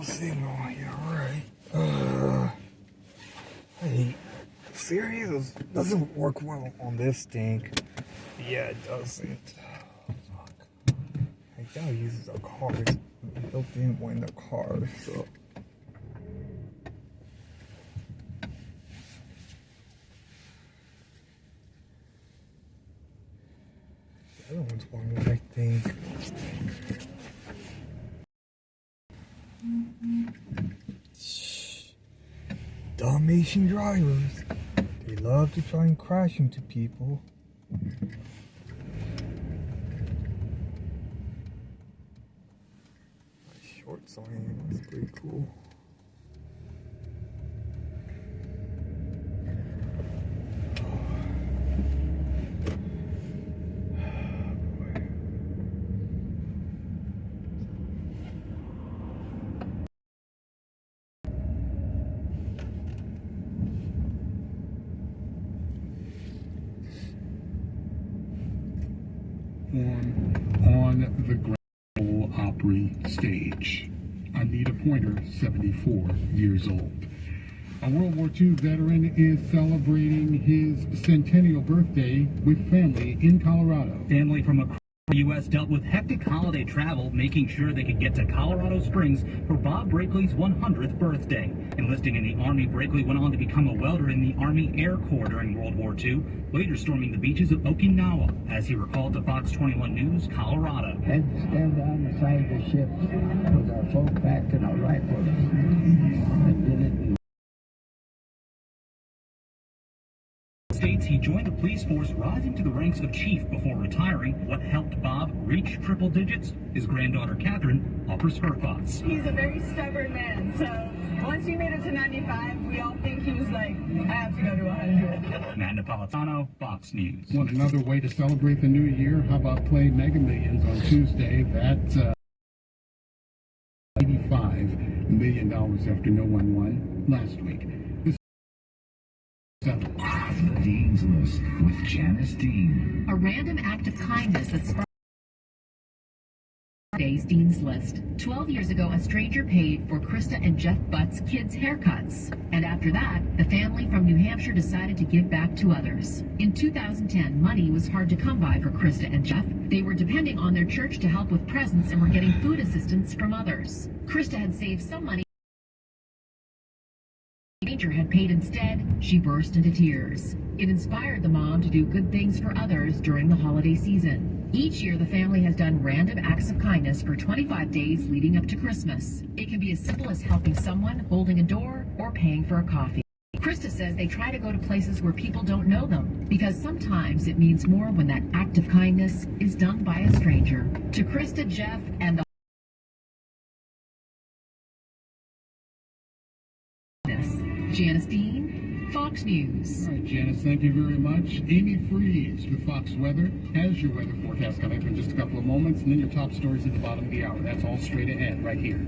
signal. You're right. Hey, serious? Doesn't work well on this thing. Yeah, it doesn't. Fuck. I gotta use the cars. Built in one in the car, so. The other one's one, I think. Dalmatian drivers. They love to try and crash into people. Shorts on him, that's pretty cool. On the Grand Ole Opry stage. Anita Pointer, 74 years old. A World War II veteran is celebrating his centennial birthday with family in Colorado. Family from across the U.S. dealt with hectic holiday travel, making sure they could get to Colorado Springs for Bob Brakely's 100th birthday. Enlisting in the Army, Brakely went on to become a welder in the Army Air Corps during World War II, later storming the beaches of Okinawa, as he recalled to Fox 21 News, Colorado. Had to stand on the side of the ship with our full pack and our rifles and did it. States he joined the police force, rising to the ranks of chief before retiring. What helped Bob reach triple digits? His granddaughter Catherine offers her thoughts. He's a very stubborn man, so once he made it to 95, we all think he was like, I have to go to 100. Matt Napolitano, Fox News. Want another way to celebrate the new year? How about play Mega Millions on Tuesday? That's $85 million after no one won last week. The Dean's List with Janice Dean. A random act of kindness that sparked today's Dean's List. 12 years ago, a stranger paid for Krista and Jeff Butt's kids' haircuts. And after that, the family from New Hampshire decided to give back to others. In 2010, money was hard to come by for Krista and Jeff. They were depending on their church to help with presents and were getting food assistance from others. Krista had saved some money. Stranger had paid instead. She burst into tears. It inspired the mom to do good things for others during the holiday season. Each year, the family has done random acts of kindness for 25 days leading up to Christmas. It can be as simple as helping someone, holding a door, or paying for a coffee. Krista says they try to go to places where people don't know them, because sometimes it means more when that act of kindness is done by a stranger. To Krista, Jeff, and the Janice Dean, Fox News. All right, Janice, thank you very much. Amy Freeze with Fox Weather has your weather forecast coming up in just a couple of moments, and then your top stories at the bottom of the hour. That's all straight ahead right here.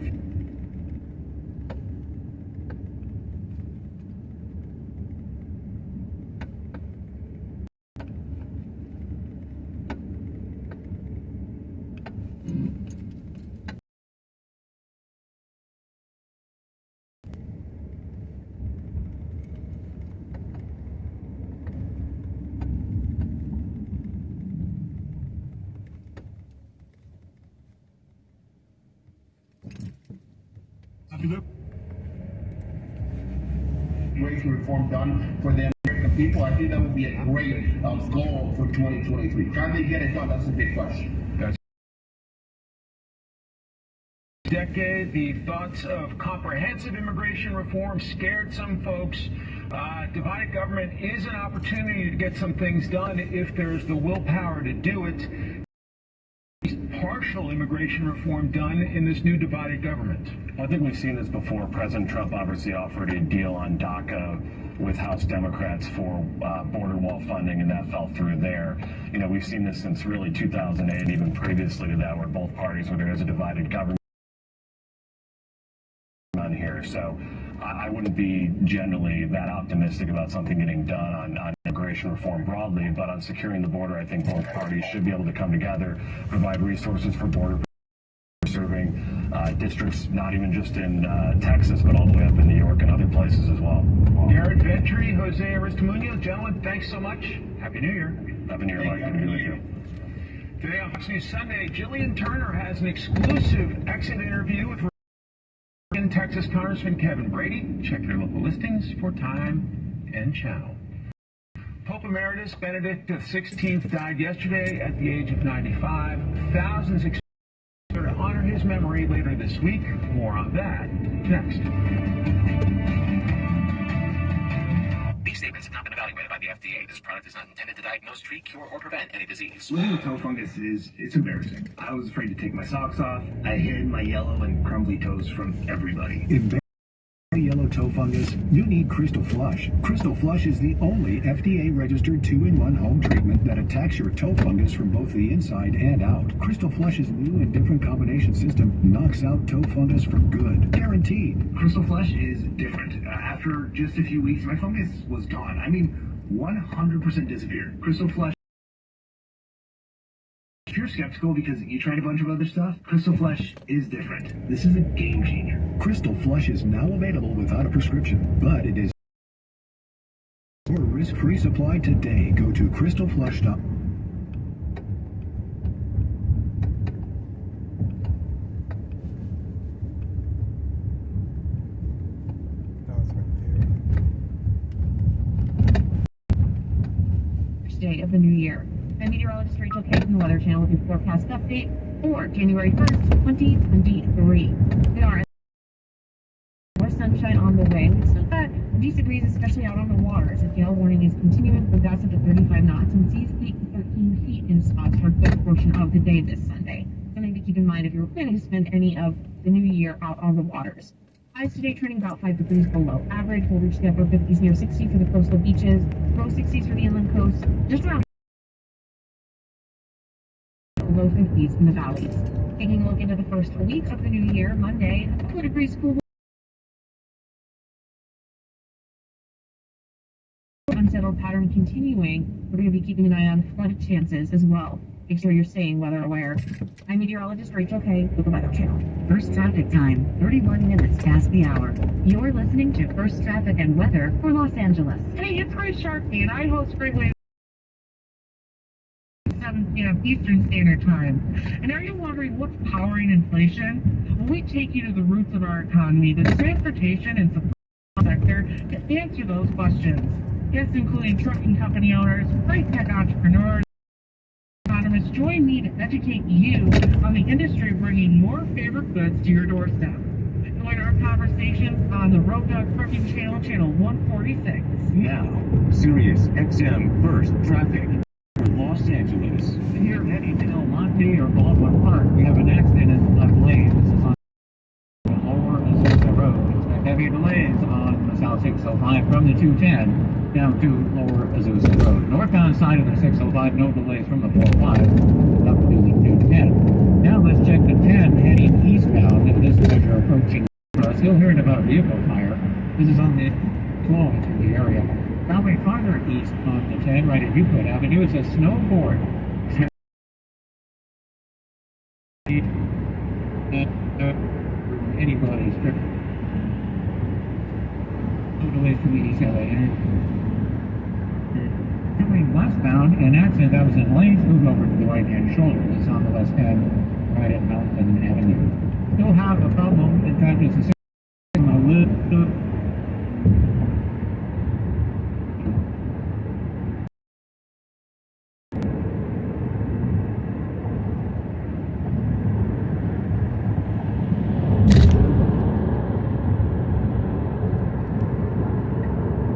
Immigration reform done for the American people. I think that would be a great goal for 2023. Can they get it done? That's a big question. Decade, the thoughts of comprehensive immigration reform scared some folks. Divided government is an opportunity to get some things done if there's the willpower to do it. Partial immigration reform done in this new divided government? I think we've seen this before. President Trump obviously offered a deal on DACA with House Democrats for border wall funding, and that fell through there. You know, we've seen this since really 2008, even previously to that, where both parties, where there is a divided government on here. So I wouldn't be generally that optimistic about something getting done on immigration reform broadly, but on securing the border, I think both parties should be able to come together, provide resources for border preserving districts, not even just in Texas, but all the way up in New York and other places as well. Garrett Ventry, Jose Aristimuño, gentlemen, thanks so much. Happy New Year. Happy New Year, Mike. Happy New Year. Today on Fox News Sunday, Jillian Turner has an exclusive exit interview with Texas Congressman Kevin Brady. Check your local listings for time and channel. Pope Emeritus Benedict XVI died yesterday at the age of 95. Thousands expect to honor his memory later this week. More on that next. These statements have not been evaluated by the FDA. This product is not intended to diagnose, treat, cure, or prevent any disease. Living with toe fungus it's embarrassing. I was afraid to take my socks off. I hid my yellow and crumbly toes from everybody. Yellow toe fungus, you need Crystal Flush. Crystal Flush is the only FDA-registered 2-in-1 home treatment that attacks your toe fungus from both the inside and out. Crystal Flush's new and different combination system knocks out toe fungus for good. Guaranteed. Crystal Flush is different. After just a few weeks, my fungus was gone. I mean, 100% disappeared. Crystal Flush. If you're skeptical because you tried a bunch of other stuff, Crystal Flush is different. This is a game changer. Crystal Flush is now available without a prescription, but it is for a risk-free supply today. Go to crystalflush.com. Day of the new year. I'm meteorologist Rachel K from the Weather Channel with your forecast update for January 1st, 2023. We are more sunshine on the way. We've still got a decent breeze, especially out on the waters. A gale warning is continuing for gusts up to 35 knots and seas peak to 13 feet in spots for a good portion of the day this Sunday. Something to keep in mind if you're planning to spend any of the new year out on the waters. Highs today trending about 5 degrees below average. We'll reach the upper 50s near 60 for the coastal beaches, low 60s for the inland coast, just around low 50s in the valleys. Taking a look into the first week of the new year, Monday, a couple of degrees cooler. Unsettled pattern continuing. We're going to be keeping an eye on flood chances as well. Make sure you're staying weather aware. I'm meteorologist Rachel K with the Weather Channel. First traffic time, 31 minutes past the hour. You're listening to First Traffic and Weather for Los Angeles. Hey, it's Ray Sharkey, and I host Freeway 7 p.m. Eastern Standard Time. And are you wondering what's powering inflation? Well, we take you to the roots of our economy, the transportation and supply sector, to answer those questions. Guests including trucking company owners, freight tech entrepreneurs, economists, join me to educate you on the industry bringing more favorite goods to your doorstep. Join our conversations on the Road Dog Trucking Channel, Channel 146. Now, Sirius XM First Traffic for Los Angeles. Here heading to El Monte or Baldwin Park, we have an accident in Blaze. This is on Lower Azusa Road. Expect heavy delays on the South 605 from the 210 down to Lower Azusa Road. Northbound side of the 605, no delays from the 45 up to the 210. Now let's check the 10 heading eastbound. This is as you're approaching. Still hearing about a vehicle fire. This is on the 12 through the area. Traveling farther east on the 10 right at Euclid Avenue, it's a snowboard. Anybody's trip. No delays from the east LA. Traveling westbound, an accident that was in lanes moved over to the right-hand shoulder. This is on the west end, right at Mountain Avenue. Still have a problem. In fact, it's a little.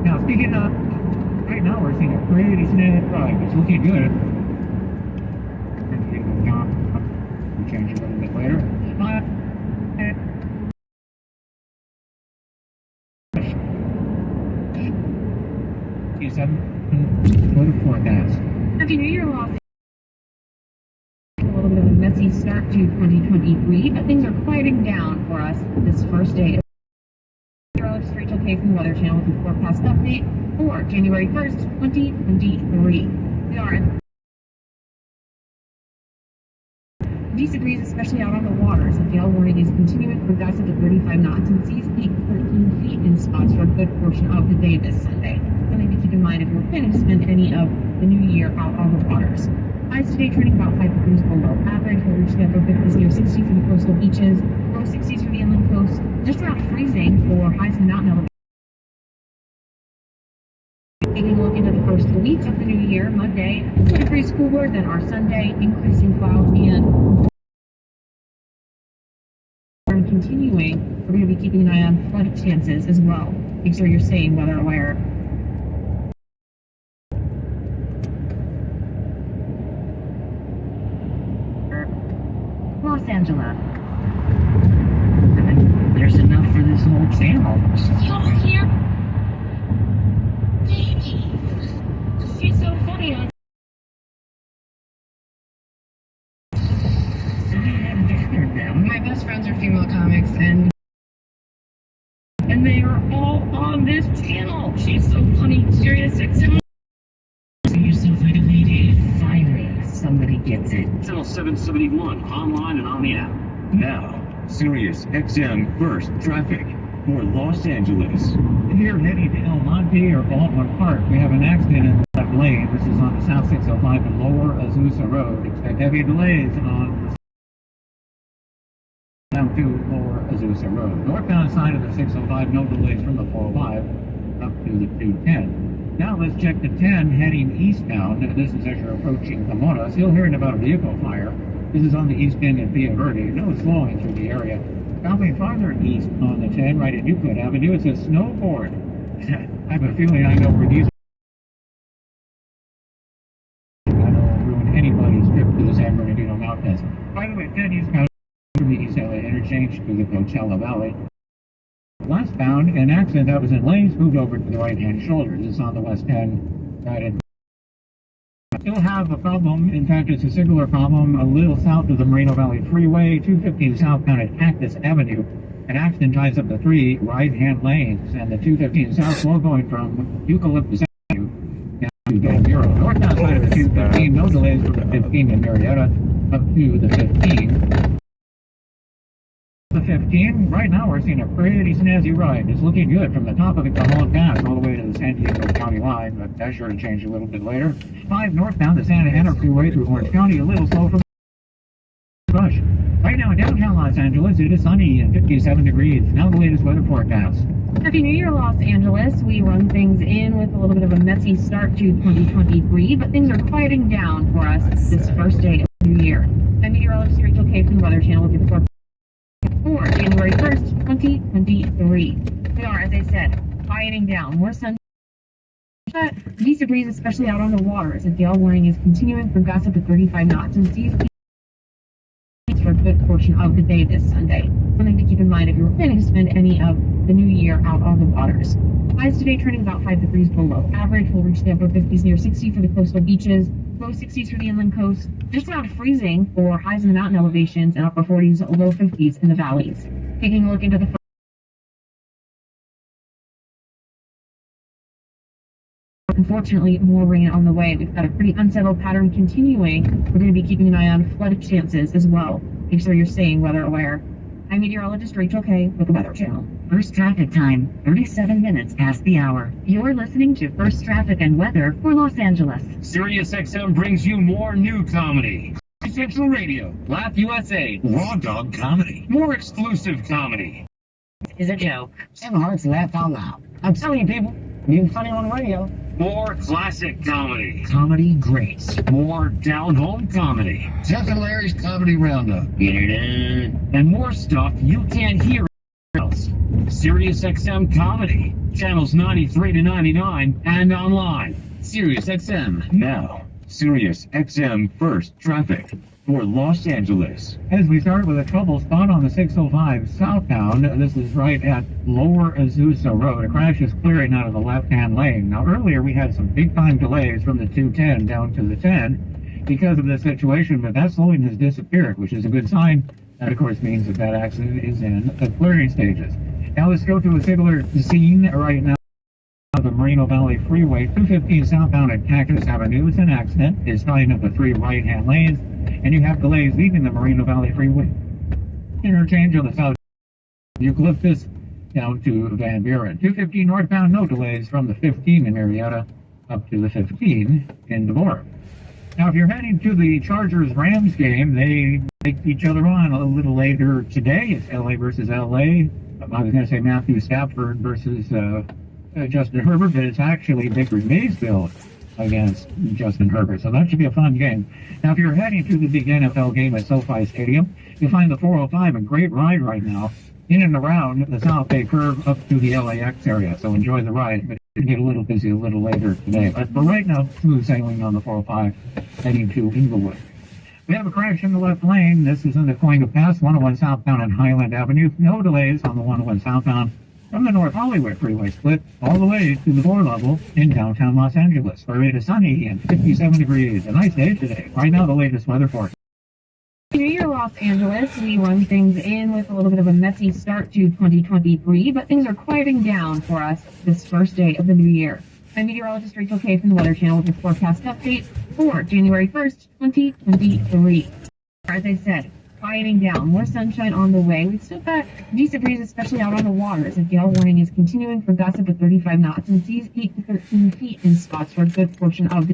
Now, speaking of, right now we're seeing a pretty smooth drive. It's looking good. We'll change a little bit later. Weather forecast. Happy New Year, Los Angeles. A little bit of a messy start to 2023, but things are quieting down for us this first day. Meteorologist Rachel K from the Weather Channel with the forecast update for January 1st, 2023. We are Decent breeze, especially out on the waters. A gale warning is continuing for gusts up to 35 knots and seas peak 13 feet in spots for a good portion of the day this Sunday. Something to keep in mind if you're planning to spend any of the new year out on the waters. Highs today trending about 5 degrees below average. We'll reach the upper 50s near 60 for the coastal beaches, low 60s for the inland coast, just around freezing for highs in the mountain elevation. Taking a look into the first week of the new year, Monday, 2 degrees cooler than our Sunday, increasing clouds and continuing. We're going to be keeping an eye on flood chances as well. Make sure you're staying weather aware. Los Angeles. There's enough for this whole channel. Y'all here? She's so funny on My best friends are female comics, and they are all on this channel. She's so funny. Serious XM. You're so like a lady. Finally, somebody gets it. Channel 771, online and on the app. Now, Sirius XM First Traffic for Los Angeles. If you're heading to El Monte or Baldwin Park, we have an accident in the left lane. This is on the South 605 and Lower Azusa Road. Expect heavy delays on the down to Lower Azusa Road. Northbound side of the 605, no delays from the 405 up to the 210. Now let's check the 10 heading eastbound. This is as you're approaching Pomona. Still hearing about a vehicle fire. This is on the east end of Via Verde. No slowing through the area. Traveling farther east on the 10, right at Euclid Avenue, it's a snowboard. I have a feeling I know where these will ruin anybody's trip to the San Bernardino Mountains. By the way, 10 eastbound from the East LA interchange to the Coachella Valley. Westbound, an accident that was in lanes moved over to the right-hand shoulder. This is on the West 10, right at. Still have a problem. In fact, it's a singular problem a little south of the Moreno Valley Freeway, 215 southbound at Cactus Avenue. An accident ties up the 3 right-hand lanes, and the 215 south slow going from Eucalyptus Avenue down to Del Muro. Northbound side of the 215, no delays from the 15 in Marietta up to the 15. The 15, right now we're seeing a pretty snazzy ride. It's looking good from the top of the Cajon Pass all the way to the San Diego County line, but that's sure to change a little bit later. 5 northbound, the Santa Ana Freeway through Orange County, a little slow from Rush. Right now in downtown Los Angeles, it is sunny and 57 degrees. Now the latest weather forecast. Happy New Year, Los Angeles. We run things in with a little bit of a messy start to 2023, but things are quieting down for us this first day of the new year. I'm meteorologist Rachel K from the Weather Channel with your forecast for January 1st, 2023. We are, as I said, quieting down. More sun. Decent breeze, especially out on the waters. A gale warning is continuing for gusts up to 35 knots and seas for a good portion of the day this Sunday. Something to keep in mind if you're planning to spend any of the new year out on the waters. Highs today trending about 5 degrees below average. We'll reach the upper 50s near 60 for the coastal beaches, low 60s for the inland coast, just around freezing for highs in the mountain elevations, and upper 40s, low 50s in the valleys. Taking a look into the unfortunately, more rain on the way. We've got a pretty unsettled pattern continuing. We're going to be keeping an eye on flood chances as well. Make sure you're staying weather aware. I'm meteorologist Rachel K with the Weather Channel. First traffic time, 37 minutes past the hour. You're listening to First Traffic and Weather for Los Angeles. Sirius XM brings you more new comedy. Central Radio, Laugh USA, Raw Dog Comedy, more exclusive comedy. Is a joke. Tim Hart's laugh out loud. I'm telling you, people, being funny on the radio. More classic comedy. Comedy greats. More down-home comedy. Jeff and Larry's Comedy Roundup. And more stuff you can't hear else. Sirius XM Comedy. Channels 93 to 99 and online. Sirius XM. Now, Sirius XM First Traffic for Los Angeles. As we start with a trouble spot on the 605 southbound, this is right at Lower Azusa Road. A crash is clearing out of the left-hand lane. Now, earlier we had some big-time delays from the 210 down to the 10 because of this situation, but that slowing has disappeared, which is a good sign. That, of course, means that that accident is in the clearing stages. Now let's go to a similar scene right now. of the Moreno Valley Freeway, 215 southbound at Cactus Avenue. It's an accident. It's tying up the 3 right-hand lanes, and you have delays leaving the Moreno Valley Freeway interchange on the south Eucalyptus down to Van Buren. 215 northbound, no delays from the 15 in Marietta up to the 15 in DeVore. Now, if you're heading to the Chargers-Rams game, they take each other on a little later today. It's LA versus LA. I was going to say Matthew Stafford versus Justin Herbert, but it's actually Baker Mayfield against Justin Herbert. So that should be a fun game. Now, if you're heading to the big NFL game at SoFi Stadium, you'll find the 405 a great ride right now in and around the South Bay curve up to the LAX area. So enjoy the ride, but it'll get a little busy a little later today. But for right now, smooth sailing on the 405 heading to Inglewood. We have a crash in the left lane. This is going to pass 101 southbound on Highland Avenue. No delays on the 101 southbound from the North Hollywood Freeway split all the way to the floor level in downtown Los Angeles, where it is sunny and 57 degrees. A nice day today. Right now, the latest weather forecast. New Year, Los Angeles. We run things in with a little bit of a messy start to 2023, but things are quieting down for us this first day of the new year. I'm meteorologist Rachel Kay from the Weather Channel with your forecast update for January 1st, 2023. As I said, quieting down, more sunshine on the way. We've still got decent breeze, especially out on the water, as a gale warning is continuing for gusts up to 35 knots and seas 8 to 13 feet in spots for a good portion of the